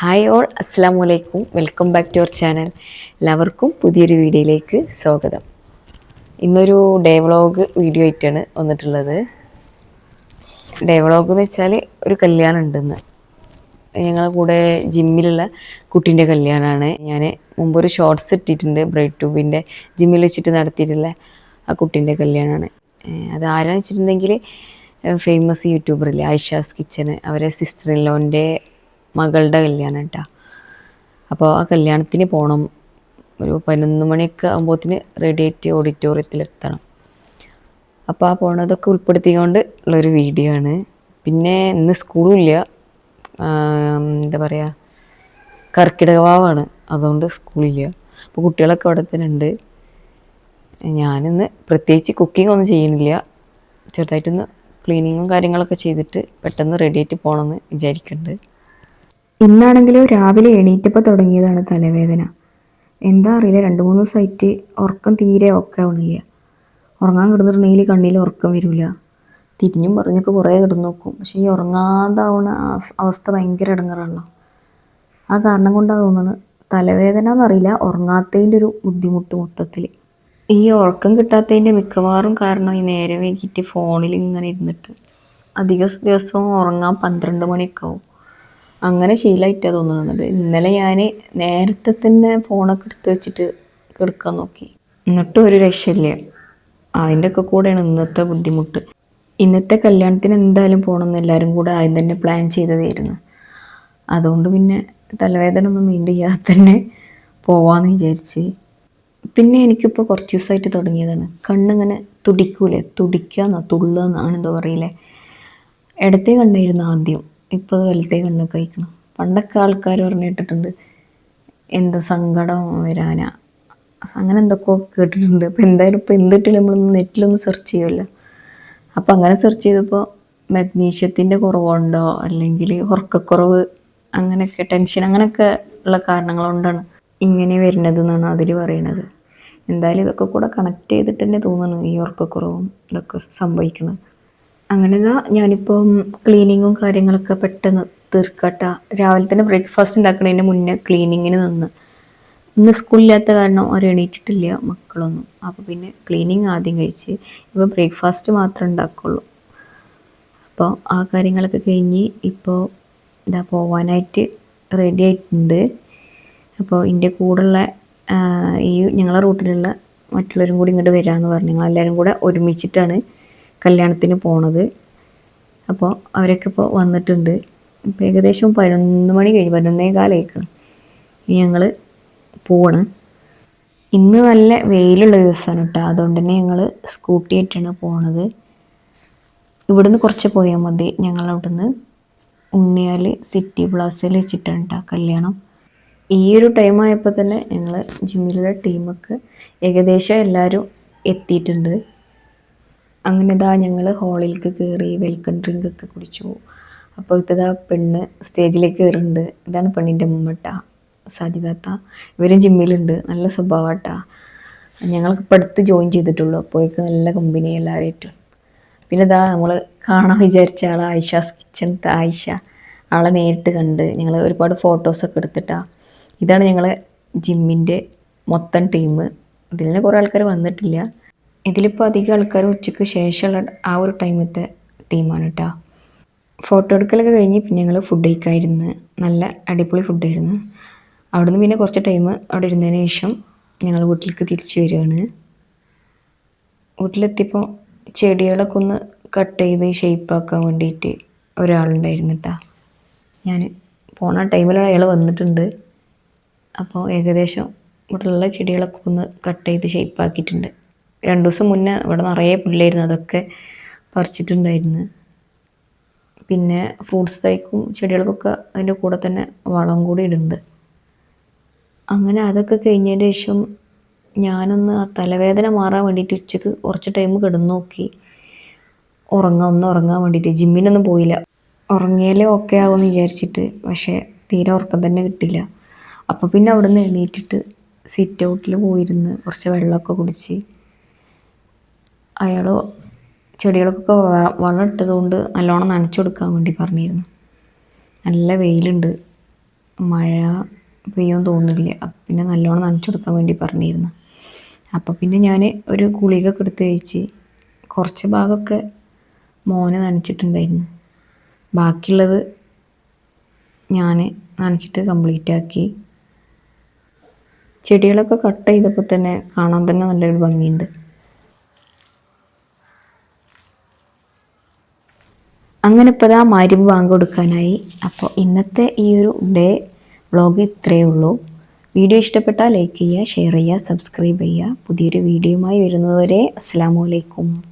Hi all, അസ്സാം വലൈക്കും. Welcome back to our channel. എല്ലാവർക്കും പുതിയൊരു വീഡിയോയിലേക്ക് സ്വാഗതം. ഇന്നൊരു ഡേ വ്ളോഗ് വീഡിയോ ആയിട്ടാണ് വന്നിട്ടുള്ളത്. ഡേ വ്ളോഗ് എന്ന് വെച്ചാൽ ഒരു കല്യാണം ഉണ്ടെന്ന്. ഞങ്ങളുടെ കൂടെ ജിമ്മിലുള്ള കുട്ടീൻ്റെ കല്യാണമാണ്. ഞാൻ മുമ്പൊരു ഷോർട്സ് ഇട്ടിട്ടുണ്ട്, ബ്രൈഡ് ട്യൂബിൻ്റെ ജിമ്മിൽ വെച്ചിട്ട് നടത്തിയിട്ടുള്ള ആ കുട്ടീൻ്റെ കല്യാണമാണ്. അത് ആരാന്ന് വെച്ചിട്ടുണ്ടെങ്കിൽ ഫേമസ് യൂട്യൂബറില്ലേ ആയിഷാസ് കിച്ചണ്, അവരെ സിസ്റ്റർ ഇൻ ലോൻ്റെ മകളുടെ കല്യാണം കേട്ടോ. അപ്പോൾ ആ കല്യാണത്തിന് പോകണം. ഒരു 11 മണിയൊക്കെ ആകുമ്പോഴത്തേന് റെഡി ആയിട്ട് ഓഡിറ്റോറിയത്തിലെത്തണം. അപ്പോൾ ആ പോണതൊക്കെ ഉൾപ്പെടുത്തിക്കൊണ്ട് ഉള്ളൊരു വീഡിയോ ആണ്. പിന്നെ ഇന്ന് സ്കൂളും ഇല്ല, എന്താ പറയുക, കർക്കിടകവാവാണ്, അതുകൊണ്ട് സ്കൂളില്ല. അപ്പോൾ കുട്ടികളൊക്കെ അവിടെ തന്നെ ഉണ്ട്. ഞാനിന്ന് പ്രത്യേകിച്ച് കുക്കിംഗ് ഒന്നും ചെയ്യുന്നില്ല, ചെറുതായിട്ടൊന്ന് ക്ലീനിങ്ങും കാര്യങ്ങളൊക്കെ ചെയ്തിട്ട് പെട്ടെന്ന് റെഡി ആയിട്ട് പോകണമെന്ന് വിചാരിക്കുന്നുണ്ട്. ഇന്നാണെങ്കിലോ രാവിലെ എണീറ്റപ്പോൾ തുടങ്ങിയതാണ് തലവേദന. എന്താ അറിയില്ല, 2-3 ദിവസമായിട്ട് ഉറക്കം തീരെ ഒക്കെ ആവണില്ല. ഉറങ്ങാൻ കിടന്നിട്ടുണ്ടെങ്കിൽ കണ്ണിൽ ഉറക്കം വരില്ല. തിരിഞ്ഞും പറഞ്ഞൊക്കെ കുറേ കിടന്നു നോക്കും, പക്ഷേ ഈ ഉറങ്ങാതാവണ അവസ്ഥ ഭയങ്കര ഇടങ്ങേറാണല്ലോ. ആ കാരണം കൊണ്ടാണ് തോന്നുന്നത് തലവേദന എന്നറിയില്ല, ഉറങ്ങാത്തതിൻ്റെ ഒരു ബുദ്ധിമുട്ട് മൊത്തത്തിൽ. ഈ ഉറക്കം കിട്ടാത്തതിൻ്റെ മിക്കവാറും കാരണം ഈ നേരെ വൈകിട്ട് ഫോണിൽ ഇങ്ങനെ ഇരുന്നിട്ട് അധിക ദിവസവും ഉറങ്ങാൻ 12 മണിയൊക്കെ ആവും. അങ്ങനെ ശീലമായിട്ടാണ് തോന്നുന്നുണ്ട്. ഇന്നലെ ഞാൻ നേരത്തെ തന്നെ ഫോണൊക്കെ എടുത്ത് വെച്ചിട്ട് കിടക്കാൻ നോക്കി, എന്നിട്ടും ഒരു രക്ഷയില്ല. അതിൻ്റെ ഒക്കെ കൂടെയാണ് ഇന്നത്തെ ബുദ്ധിമുട്ട്. ഇന്നത്തെ കല്യാണത്തിന് എന്തായാലും പോകണമെന്ന് എല്ലാവരും കൂടെ ആദ്യം തന്നെ പ്ലാൻ ചെയ്തതായിരുന്നു. അതുകൊണ്ട് പിന്നെ തലവേദന ഒന്നും മൈൻഡ് ചെയ്യാതെ തന്നെ പോവാമെന്ന് വിചാരിച്ച്. പിന്നെ എനിക്കിപ്പോൾ കുറച്ച് ദിവസമായിട്ട് തുടങ്ങിയതാണ് കണ്ണിങ്ങനെ തുടിക്കൂലേ, തുടിക്കാന്നോ തുള്ളുകയെന്നോ അങ്ങനെ എന്തോ പറയില്ലേ. ഇടത്തേ കണ്ണായിരുന്നു ആദ്യം, ഇപ്പോൾ അത് വലത്തേ കണ്ണൊക്കെ കഴിക്കണം. പണ്ടൊക്കെ ആൾക്കാർ പറഞ്ഞിട്ടിട്ടുണ്ട് എന്തോ സങ്കടം വരാനാ, അങ്ങനെ എന്തൊക്കെ കേട്ടിട്ടുണ്ട്. അപ്പോൾ എന്തായാലും ഇപ്പോൾ എന്തിട്ടില്ല നമ്മളൊന്ന് നെറ്റിലൊന്ന് സെർച്ച് ചെയ്യുമല്ലോ. അപ്പോൾ അങ്ങനെ സെർച്ച് ചെയ്തപ്പോൾ മഗ്നീഷ്യത്തിൻ്റെ കുറവുണ്ടോ അല്ലെങ്കിൽ ഉറക്കക്കുറവ്, അങ്ങനെയൊക്കെ ടെൻഷൻ, അങ്ങനെയൊക്കെ ഉള്ള കാരണങ്ങൾ കൊണ്ടാണ് ഇങ്ങനെ വരുന്നത് എന്നാണ് അതിൽ പറയണത്. എന്തായാലും ഇതൊക്കെ കൂടെ കണക്ട് ചെയ്തിട്ട് തന്നെ തോന്നുന്നു ഈ ഉറക്കക്കുറവും ഇതൊക്കെ സംഭവിക്കുന്നത്. അങ്ങനെ ഞാനിപ്പം ക്ലീനിങ്ങും കാര്യങ്ങളൊക്കെ പെട്ടെന്ന് തീർക്കട്ട. രാവിലെ തന്നെ ബ്രേക്ക്ഫാസ്റ്റ് ഉണ്ടാക്കുന്നതിന് മുന്നേ ക്ലീനിങ്ങിന് നിന്ന്. ഇന്ന് സ്കൂളില്ലാത്ത കാരണം അവർ എണീറ്റിട്ടില്ല മക്കളൊന്നും. അപ്പോൾ പിന്നെ ക്ലീനിങ് ആദ്യം കഴിച്ച് ഇപ്പോൾ ബ്രേക്ക്ഫാസ്റ്റ് മാത്രമേ ഉണ്ടാക്കുള്ളൂ. അപ്പോൾ ആ കാര്യങ്ങളൊക്കെ കഴിഞ്ഞ് ഇപ്പോൾ ഇതാ പോവാനായിട്ട് റെഡി ആയിട്ടുണ്ട്. അപ്പോൾ എൻ്റെ കൂടെയുള്ള ഈ ഞങ്ങളെ റൂട്ടിലുള്ള മറ്റുള്ളവരും കൂടി ഇങ്ങോട്ട് വരാമെന്ന് പറഞ്ഞു. ഞങ്ങളെല്ലാവരും കൂടെ ഒരുമിച്ചിട്ടാണ് കല്യാണത്തിന് പോണത്. അപ്പോൾ അവരൊക്കെ ഇപ്പോൾ വന്നിട്ടുണ്ട്. ഇപ്പോൾ ഏകദേശം 11 മണി കഴിഞ്ഞ് 11:15 ആയിക്കണം. ഇനി ഞങ്ങൾ പോവാണ്. ഇന്ന് നല്ല വെയിലുള്ള ദിവസമാണ് കേട്ടോ, അതുകൊണ്ട് തന്നെ ഞങ്ങൾ സ്കൂട്ടി ആയിട്ടാണ് പോണത്. ഇവിടുന്ന് കുറച്ച് പോയാൽ മതി. ഞങ്ങളവിടുന്ന് ഉണ്ണിയാൽ സിറ്റി പ്ലാസയിൽ വെച്ചിട്ടാണ് കേട്ടോ കല്യാണം. ഈ ഒരു ടൈം ആയപ്പോൾ തന്നെ ഞങ്ങൾ ജിമ്മിലുള്ള ടീമൊക്കെ ഏകദേശം എല്ലാവരും എത്തിയിട്ടുണ്ട്. അങ്ങനെ ഞങ്ങൾ ഹാളിലേക്ക് കയറി വെൽക്കം ഡ്രിങ്ക് ഒക്കെ കുടിച്ചു. അപ്പോൾ ഇതാ പെണ്ണ് സ്റ്റേജിലേക്ക് കയറുന്നുണ്ട്. ഇതാണ് പെണ്ണിൻ്റെ ഉമ്മട്ട സാജിദാത്ത. ഇവരും ജിമ്മിലുണ്ട്, നല്ല സ്വഭാവട്ടാ. ഞങ്ങൾക്ക് ഇപ്പോൾ അടുത്ത് ജോയിൻ ചെയ്തിട്ടുള്ളൂ, അപ്പോഴേക്ക് നല്ല കമ്പനി എല്ലാവരായിട്ടും. പിന്നെ നമ്മൾ കാണാൻ വിചാരിച്ച ആൾ ആയിഷാസ് കിച്ചണത്തെ ആയിഷ, ആളെ നേരിട്ട് കണ്ട് ഞങ്ങൾ ഒരുപാട് ഫോട്ടോസൊക്കെ എടുത്തിട്ടാണ്. ഇതാണ് ഞങ്ങളെ ജിമ്മിൻ്റെ മൊത്തം ടീം. ഇതിൽ നിന്ന് കുറേ ആൾക്കാർ വന്നിട്ടില്ല. ഇതിലിപ്പോൾ അധികം ആൾക്കാർ ഉച്ചയ്ക്ക് ശേഷമുള്ള ആ ഒരു ടൈമത്തെ ടീമാണ് കേട്ടോ. ഫോട്ടോ എടുക്കലൊക്കെ കഴിഞ്ഞ് പിന്നെ ഞങ്ങൾ ഫുഡ് കഴിക്കായിരുന്നു. നല്ല അടിപൊളി ഫുഡായിരുന്നു. അവിടുന്ന് പിന്നെ കുറച്ച് ടൈം അവിടെ ഇരുന്നതിന് ശേഷം ഞങ്ങൾ വീട്ടിലേക്ക് തിരിച്ചു വരികയാണ്. വീട്ടിലെത്തിയപ്പോൾ ചെടികളൊക്കെ ഒന്ന് കട്ട് ചെയ്ത് ഷേപ്പാക്കാൻ വേണ്ടിയിട്ട് ഒരാളുണ്ടായിരുന്നു കേട്ടോ. ഞാൻ പോണ ടൈമിൽ അയാൾ വന്നിട്ടുണ്ട്. അപ്പോൾ ഏകദേശം ഇവിടെയുള്ള ചെടികളൊക്കെ ഒന്ന് കട്ട് ചെയ്ത് ഷേപ്പാക്കിയിട്ടുണ്ട്. 2 ദിവസം മുന്നേ ഇവിടെ നിറയെ പുല്ലായിരുന്നു, അതൊക്കെ പറിച്ചിട്ടുണ്ടായിരുന്നു. പിന്നെ ഫ്രൂട്ട്സ് തൈക്കും ചെടികൾക്കൊക്കെ അതിൻ്റെ കൂടെ തന്നെ വളം കൂടി ഇടുന്നുണ്ട്. അങ്ങനെ അതൊക്കെ കഴിഞ്ഞതിന് ശേഷം ഞാനൊന്ന് ആ തലവേദന മാറാൻ വേണ്ടിയിട്ട് ഉച്ചയ്ക്ക് കുറച്ച് ടൈം കിടന്നു നോക്കി, ഉറങ്ങാൻ വേണ്ടിയിട്ട്. ജിമ്മിനൊന്നും പോയില്ല, ഉറങ്ങിയാലേ ഓക്കെ ആവുമെന്ന് വിചാരിച്ചിട്ട്. പക്ഷേ തീരെ ഉറക്കം തന്നെ കിട്ടില്ല. അപ്പോൾ പിന്നെ അവിടെ നിന്ന് എണീറ്റിട്ട് സിറ്റ് ഔട്ടിൽ പോയിരുന്ന് കുറച്ച് വെള്ളമൊക്കെ കുടിച്ച്. അയാൾ ചെടികൾക്കൊക്കെ വളം ഇട്ടതുകൊണ്ട് നല്ലോണം നനച്ചു കൊടുക്കാൻ വേണ്ടി പറഞ്ഞിരുന്നു. നല്ല വെയിലുണ്ട്, മഴ പെയ്യുമെന്ന് തോന്നുന്നില്ല. അപ്പം പിന്നെ നല്ലോണം നനച്ചു കൊടുക്കാൻ വേണ്ടി പറഞ്ഞിരുന്നു. അപ്പോൾ പിന്നെ ഞാൻ ഒരു ഗുളികയൊക്കെ എടുത്ത് കഴിച്ച് കുറച്ച് ഭാഗമൊക്കെ മോന് നനച്ചിട്ടുണ്ടായിരുന്നു. ബാക്കിയുള്ളത് ഞാൻ നനച്ചിട്ട് കംപ്ലീറ്റ് ആക്കി. ചെടികളൊക്കെ കട്ട് ചെയ്തപ്പോൾ തന്നെ കാണാൻ തന്നെ നല്ലൊരു ഭംഗിയുണ്ട്. അങ്ങനെ ഇപ്പോൾ മഗ്‌രിബ് ബാങ്ക് കൊടുക്കാനായി. അപ്പോൾ ഇന്നത്തെ ഈ ഒരു ഡേ വ്ളോഗ് ഇത്രയേ ഉള്ളൂ. വീഡിയോ ഇഷ്ടപ്പെട്ടാൽ ലൈക്ക് ചെയ്യുക, ഷെയർ ചെയ്യുക, സബ്സ്ക്രൈബ് ചെയ്യുക. പുതിയൊരു വീഡിയോയുമായി വരുന്നതുവരെ അസ്സലാമു അലൈക്കും.